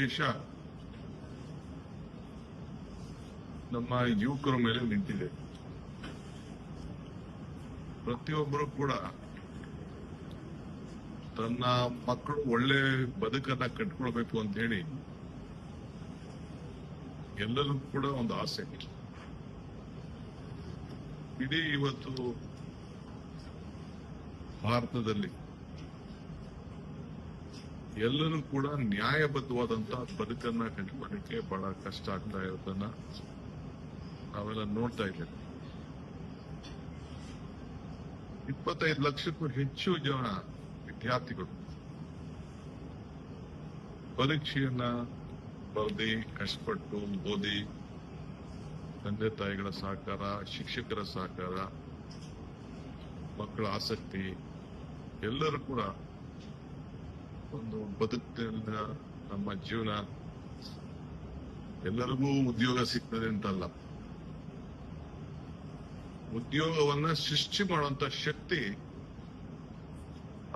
ದೇಶ ನಮ್ಮ ಯುವಕರ ಮೇಲೆ ನಿಂತಿದೆ. ಪ್ರತಿಯೊಬ್ಬರು ಕೂಡ ತನ್ನ ಮಕ್ಕಳು ಒಳ್ಳೆ ಬದುಕನ್ನ ಕಟ್ಕೊಳ್ಬೇಕು ಅಂತ ಹೇಳಿ ಎಲ್ಲರೂ ಕೂಡ ಒಂದು ಆಸೆ. ಇಡೀ ಇವತ್ತು ಭಾರತದಲ್ಲಿ ಎಲ್ಲರೂ ಕೂಡ ನ್ಯಾಯಬದ್ಧವಾದಂತಹ ಬದುಕನ್ನ ಕಟ್ಕೊಳ್ಳಿಕ್ಕೆ ಬಹಳ ಕಷ್ಟ ಆಗ್ತಾ ಇರೋದನ್ನ ನಾವೆಲ್ಲ ನೋಡ್ತಾ ಇದ್ದೇವೆ. 25 ಲಕ್ಷಕ್ಕೂ ಹೆಚ್ಚು ಜನ ವಿದ್ಯಾರ್ಥಿಗಳು ಪರೀಕ್ಷೆಯನ್ನ ಬರೆದಿ ಕಷ್ಟಪಟ್ಟು ಓದಿ ತಂದೆ ತಾಯಿಗಳ ಸಹಕಾರ, ಶಿಕ್ಷಕರ ಸಹಕಾರ, ಮಕ್ಕಳ ಆಸಕ್ತಿ ಎಲ್ಲರೂ ಕೂಡ ಒಂದು ಬದುಕಿನ ನಮ್ಮ ಜೀವನ ಎಲ್ಲರಿಗೂ ಉದ್ಯೋಗ ಸಿಗ್ತದೆ ಅಂತಲ್ಲ, ಉದ್ಯೋಗವನ್ನ ಸೃಷ್ಟಿ ಮಾಡುವಂತ ಶಕ್ತಿ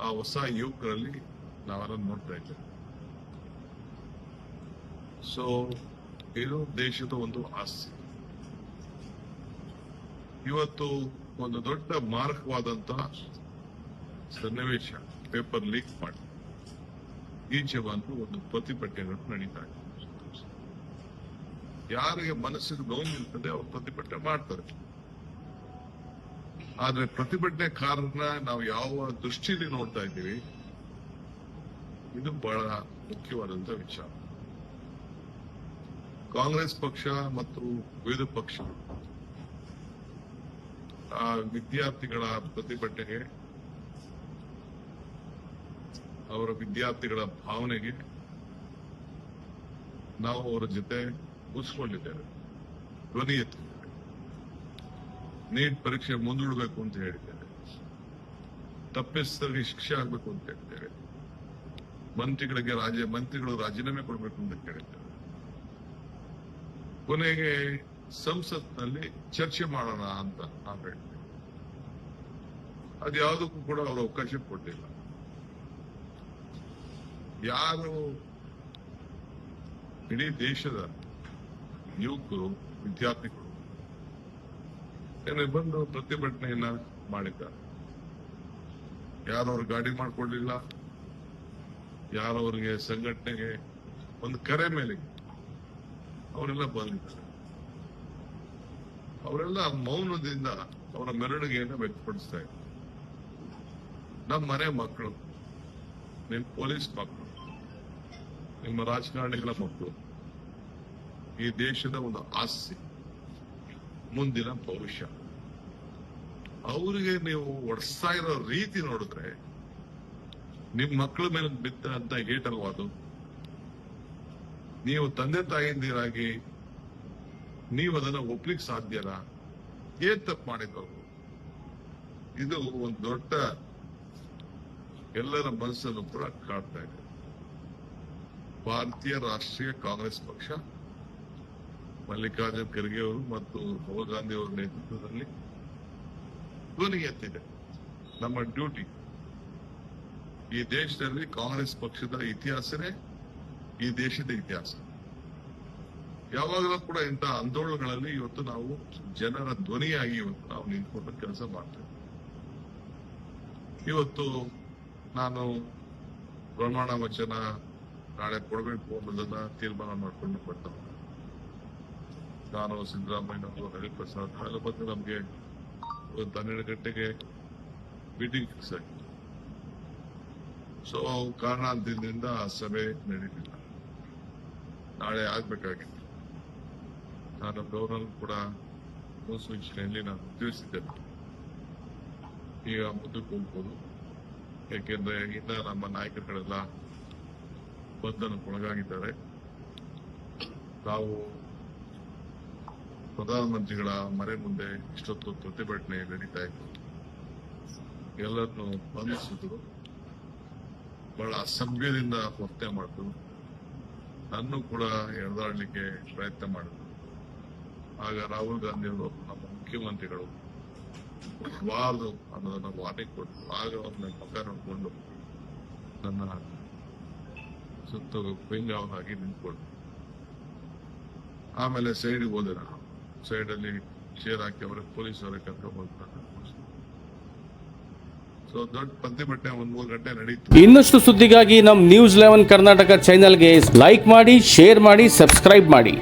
ಆ ಹೊಸ ಯುವಕರಲ್ಲಿ ನಾವೆಲ್ಲ ನೋಡ್ತಾ ಇದ್ದೇವೆ. ಸೊ ಇದು ದೇಶದ ಒಂದು ಆಸ್ತಿ. ಇವತ್ತು ಒಂದು ದೊಡ್ಡ ಮಾರಕವಾದಂತಹ ಸನ್ನಿವೇಶ ಪೇಪರ್ ಲೀಕ್ ಮಾಡಿ ಈಚೆ ಬಂದು ಒಂದು ಪ್ರತಿಭಟನೆಗಳು ನಡೀತಾ ಇದೆ. ಯಾರಿಗೆ ಮನಸ್ಸಿಗೆ ನೋವು ಇರ್ತದೆ ಅವ್ರು ಪ್ರತಿಭಟನೆ ಮಾಡ್ತಾರೆ. ಆದ್ರೆ ಪ್ರತಿಭಟನೆಕಾರರನ್ನ ನಾವು ಯಾವ ದೃಷ್ಟಿಯಲ್ಲಿ ನೋಡ್ತಾ ಇದ್ದೀವಿ, ಇದು ಬಹಳ ಮುಖ್ಯವಾದಂತ ವಿಚಾರ. ಕಾಂಗ್ರೆಸ್ ಪಕ್ಷ ಮತ್ತು ವಿರೋಧ ಪಕ್ಷ ಆ ವಿದ್ಯಾರ್ಥಿಗಳ ಪ್ರತಿಭಟನೆಗೆ, ಅವರ ವಿದ್ಯಾರ್ಥಿಗಳ ಭಾವನೆಗೆ ನಾವು ಅವರ ಜೊತೆ ಕೂರಿಸಿಕೊಂಡಿದ್ದೇವೆ, ಧ್ವನಿ ಎತ್ತಿದ್ದೇವೆ. ನೀಟ್ ಪರೀಕ್ಷೆ ಮುಂದೂಡಬೇಕು ಅಂತ ಹೇಳಿದ್ದೇವೆ, ತಪ್ಪಿಸಿದವರಿಗೆ ಶಿಕ್ಷೆ ಆಗಬೇಕು ಅಂತ ಹೇಳ್ತೇವೆ, ಮಂತ್ರಿಗಳು ರಾಜೀನಾಮೆ ಕೊಡಬೇಕು ಅಂತ ಕೇಳಿದ್ದೇವೆ. ಕೊನೆಗೆ ಸಂಸತ್ನಲ್ಲಿ ಚರ್ಚೆ ಮಾಡೋಣ ಅಂತ ನಾವು ಹೇಳ್ತೇವೆ. ಅದ್ಯಾವುದಕ್ಕೂ ಕೂಡ ಅವರು ಅವಕಾಶ ಕೊಟ್ಟಿಲ್ಲ. ಯಾರು ಇಡೀ ದೇಶದ ಯುವಕರು, ವಿದ್ಯಾರ್ಥಿಗಳು ಬಂದು ಪ್ರತಿಭಟನೆಯನ್ನ ಮಾಡಿದ್ದಾರೆ. ಯಾರು ಅವ್ರ ಗಾಡಿ ಮಾಡ್ಕೊಳ್ಳಿಲ್ಲ, ಯಾರು ಅವ್ರಿಗೆ ಸಂಘಟನೆಗೆ ಒಂದು ಕರೆ ಮೇಲೆ ಅವರೆಲ್ಲ ಬಂದಿದ್ದಾರೆ. ಅವರೆಲ್ಲ ಮೌನದಿಂದ ಅವರ ಮೆರವಣಿಗೆಯನ್ನು ವ್ಯಕ್ತಪಡಿಸ್ತಾ ಇದ್ದಾರೆ. ನಮ್ಮ ಮನೆ ಮಕ್ಕಳು, ನಿಮ್ಮ ಪೊಲೀಸ್ ಮಕ್ಕಳು, ನಿಮ್ಮ ರಾಜಕಾರಣಿಗಳ ಮಕ್ಕಳು, ಈ ದೇಶದ ಒಂದು ಆಸ್ತಿ, ಮುಂದಿನ ಭವಿಷ್ಯ. ಅವರಿಗೆ ನೀವು ಒಡಿಸ್ತಾ ಇರೋ ರೀತಿ ನೋಡಿದ್ರೆ ನಿಮ್ ಮಕ್ಕಳ ಮೇಲೆ ಬಿದ್ದಂತ ಏಟಲ್ವಾದು. ನೀವು ತಂದೆ ತಾಯಿಂದಿರಾಗಿ ನೀವು ಅದನ್ನ ಒಪ್ಲಿಕ್ಕೆ ಸಾಧ್ಯನಾ? ಏನ್ ತಪ್ಪು ಮಾಡಿದವರು? ಇದು ಒಂದು ದೊಡ್ಡ ಎಲ್ಲರ ಮನಸ್ಸನ್ನು ಕೂಡ ಕಾಡ್ತಾ ಇದೆ. ಭಾರತೀಯ ರಾಷ್ಟ್ರೀಯ ಕಾಂಗ್ರೆಸ್ ಪಕ್ಷ ಮಲ್ಲಿಕಾರ್ಜುನ್ ಖರ್ಗೆ ಅವರು ಮತ್ತು ರಾಹುಲ್ ಗಾಂಧಿ ಅವರ ನೇತೃತ್ವದಲ್ಲಿ ಧ್ವನಿ ಎತ್ತಿದೆ. ನಮ್ಮ ಡ್ಯೂಟಿ. ಈ ದೇಶದಲ್ಲಿ ಕಾಂಗ್ರೆಸ್ ಪಕ್ಷದ ಇತಿಹಾಸನೇ ಈ ದೇಶದ ಇತಿಹಾಸ. ಯಾವಾಗಲೂ ಕೂಡ ಇಂತಹ ಆಂದೋಲನಗಳಲ್ಲಿ ಇವತ್ತು ನಾವು ಜನರ ಧ್ವನಿಯಾಗಿ ಇವತ್ತು ನಾವು ನಿಂತ್ಕೊಂಡು ಕೆಲಸ ಮಾಡ್ತೇವೆ. ಇವತ್ತು ನಾನು ಪ್ರಮಾಣ ವಚನ ನಾಳೆ ಕೊಡಬೇಕು ಅನ್ನೋದನ್ನ ತೀರ್ಮಾನ ಮಾಡಿಕೊಂಡು ಬರ್ತಾವೆ. ನಾನು, ಸಿದ್ದರಾಮಯ್ಯನವರು, ಹರಿಪ್ರಸಾದ್ ನಾವೆಲ್ಲ ಬಂದು ನಮ್ಗೆ 12 ಗಂಟೆಗೆ ಮೀಟಿಂಗ್ ಫಿಕ್ಸ್ ಆಗಿದೆ. ಸೊ ಕಾರಣಾಂತರದಿಂದ ಆ ಸಭೆ ನಡೀಲಿಲ್ಲ. ನಾಳೆ ಆಗ್ಬೇಕಾಗಿತ್ತು. ನಾನು ಗೌರವ್ ಕೂಡ ಮುನ್ಸೂಚನೆಯಲ್ಲಿ ನಾನು ತಿಳಿಸಿದ್ದೇನೆ, ಈಗ ಮುಂದಕ್ಕೆ ಹೋಗ್ಬೋದು. ಯಾಕೆಂದ್ರೆ ಇನ್ನ ನಮ್ಮ ನಾಯಕರುಗಳೆಲ್ಲ ಬಂಧನಕ್ಕೊಳಗಾಗಿದ್ದಾರೆ. ನಾವು ಪ್ರಧಾನಮಂತ್ರಿಗಳ ಮನೆ ಮುಂದೆ ಇಷ್ಟೊತ್ತು ಪ್ರತಿಭಟನೆ ನಡೀತಾ ಇತ್ತು. ಎಲ್ಲರನ್ನು ಬಂಧಿಸಿದ್ರು, ಬಹಳ ಅಸಭ್ಯದಿಂದ ವರ್ತನೆ ಮಾಡಿದ್ರು, ನನ್ನೂ ಕೂಡ ಎಳೆದಾಡ್ಲಿಕ್ಕೆ ಪ್ರಯತ್ನ ಮಾಡಿದ್ರು. ಆಗ ರಾಹುಲ್ ಗಾಂಧಿ ಅವರು, ನಮ್ಮ ಮುಖ್ಯಮಂತ್ರಿಗಳು ಬಾರದು ಅನ್ನೋದನ್ನ ವಾರ್ನಿಂಗ್ ಕೊಟ್ಟರು. ಆಗ ಅವ್ರನ್ನ ಮುಖ ನೋಡಿಕೊಂಡು ನನ್ನ ಸುತ್ತು ಪಿಂಗಾವನಾಗಿ ನಿಂತ್ಕೊಂಡು ಆಮೇಲೆ ಸೈಡ್ಗೆ ಹೋದೆ ನಾನು. ಸೈಡಲ್ಲಿ ಚೇರ್ ಹಾಕಿ ಅವರ ಪೊಲೀಸ್ ಅವರೇ ಕರ್ಕೊಂಡು ಬಂದ್ಬಿಟ್ಟ. ಸೊ ದೊಡ್ಡ ಪ್ರತಿಭಟನೆ 1-3 ಗಂಟೆ ನಡೀತು. ಇನ್ನಷ್ಟು ಸುದ್ದಿಗಾಗಿ ನಮ್ಮ ನ್ಯೂಸ್ 11 ಕರ್ನಾಟಕ ಚಾನೆಲ್ಗೆ ಲೈಕ್ ಮಾಡಿ, ಶೇರ್ ಮಾಡಿ, ಸಬ್ಸ್ಕ್ರೈಬ್ ಮಾಡಿ.